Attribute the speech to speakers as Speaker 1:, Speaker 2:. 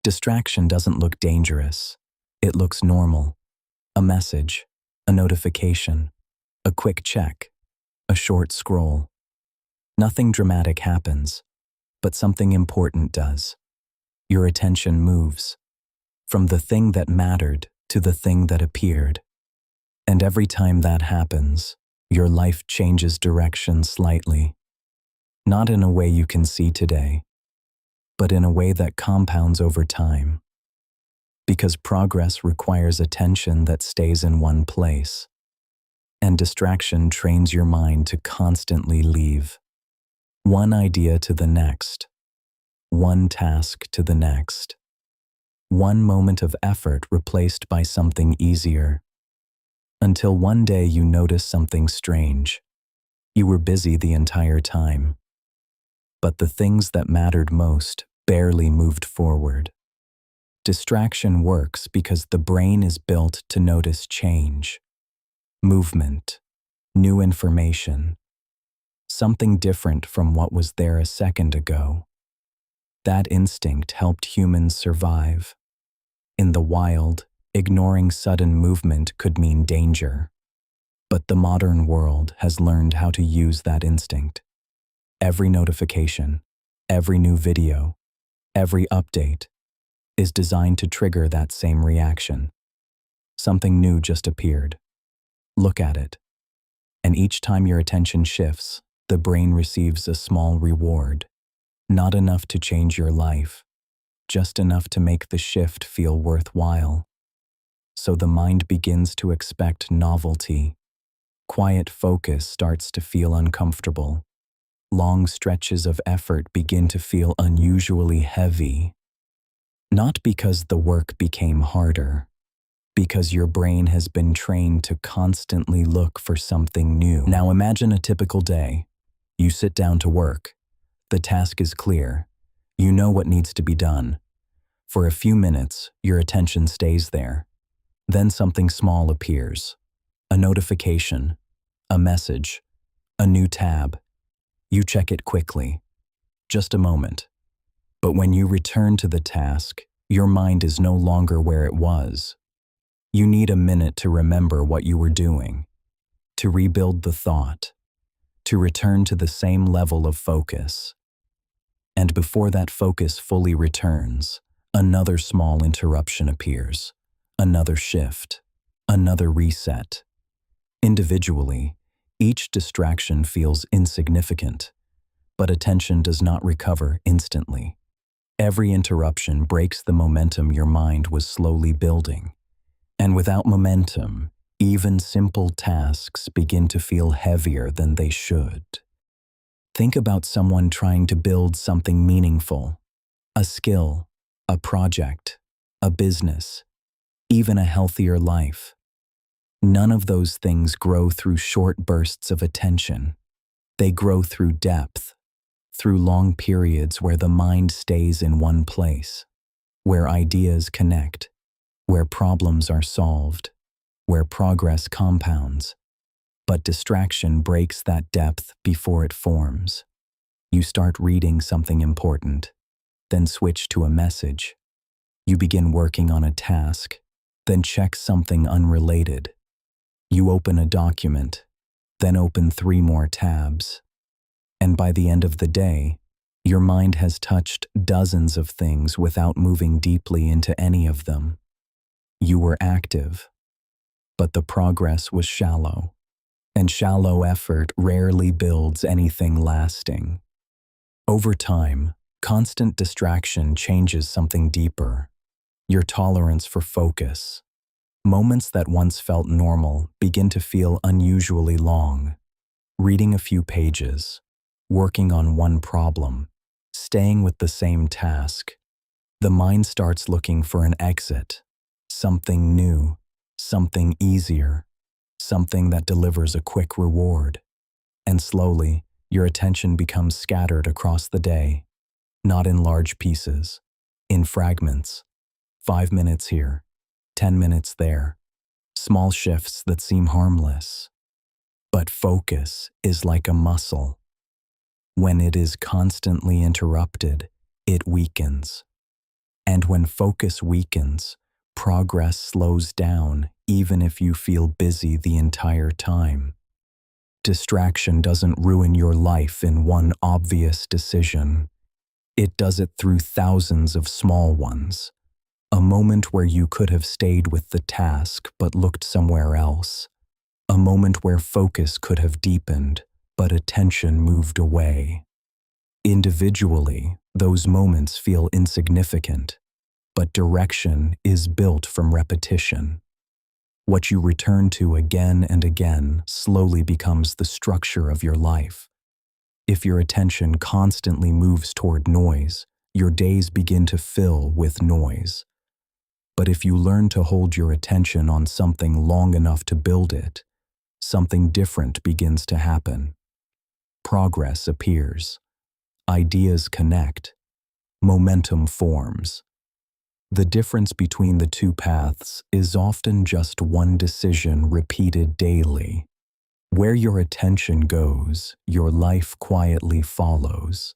Speaker 1: Distraction doesn't look dangerous. It looks normal. A message, a notification, a quick check, a short scroll. Nothing dramatic happens, but something important does. Your attention moves from the thing that mattered to the thing that appeared. And every time that happens, your life changes direction slightly. Not in a way you can see today, but in a way that compounds over time. Because progress requires attention that stays in one place, and distraction trains your mind to constantly leave. One idea to the next, one task to the next, one moment of effort replaced by something easier. Until one day you notice something strange. You were busy the entire time, but the things that mattered most barely moved forward. Distraction works because the brain is built to notice change, movement, new information, something different from what was there a second ago. That instinct helped humans survive. In the wild, ignoring sudden movement could mean danger. But the modern world has learned how to use that instinct. Every notification, every new video, every update is designed to trigger that same reaction. Something new just appeared. Look at it. And each time your attention shifts, the brain receives a small reward. Not enough to change your life, just enough to make the shift feel worthwhile. So the mind begins to expect novelty. Quiet focus starts to feel uncomfortable. Long stretches of effort begin to feel unusually heavy. Not because the work became harder, because your brain has been trained to constantly look for something new. Now imagine a typical day. You sit down to work. The task is clear. You know what needs to be done. For a few minutes, your attention stays there. Then something small appears. A notification, a message, a new tab. You check it quickly. Just a moment. But when you return to the task, your mind is no longer where it was. You need a minute to remember what you were doing, to rebuild the thought, to return to the same level of focus. And before that focus fully returns, another small interruption appears, another shift, another reset. Individually, each distraction feels insignificant, but attention does not recover instantly. Every interruption breaks the momentum your mind was slowly building. And without momentum, even simple tasks begin to feel heavier than they should. Think about someone trying to build something meaningful, a skill, a project, a business, even a healthier life. None of those things grow through short bursts of attention. They grow through depth, through long periods where the mind stays in one place, where ideas connect, where problems are solved, where progress compounds. But distraction breaks that depth before it forms. You start reading something important, then switch to a message. You begin working on a task, then check something unrelated. You open a document, then open 3 more tabs. And by the end of the day, your mind has touched dozens of things without moving deeply into any of them. You were active, but the progress was shallow, and shallow effort rarely builds anything lasting. Over time, constant distraction changes something deeper, your tolerance for focus. Moments that once felt normal begin to feel unusually long. Reading a few pages, working on one problem, staying with the same task. The mind starts looking for an exit, something new, something easier, something that delivers a quick reward. And slowly, your attention becomes scattered across the day, not in large pieces, in fragments. 5 minutes here, 10 minutes there, small shifts that seem harmless. But focus is like a muscle. When it is constantly interrupted, it weakens. And when focus weakens, progress slows down even if you feel busy the entire time. Distraction doesn't ruin your life in one obvious decision. It does it through thousands of small ones. A moment where you could have stayed with the task but looked somewhere else. A moment where focus could have deepened, but attention moved away. Individually, those moments feel insignificant, but direction is built from repetition. What you return to again and again slowly becomes the structure of your life. If your attention constantly moves toward noise, your days begin to fill with noise. But if you learn to hold your attention on something long enough to build it, something different begins to happen. Progress appears. Ideas connect. Momentum forms. The difference between the two paths is often just one decision repeated daily. Where your attention goes, your life quietly follows.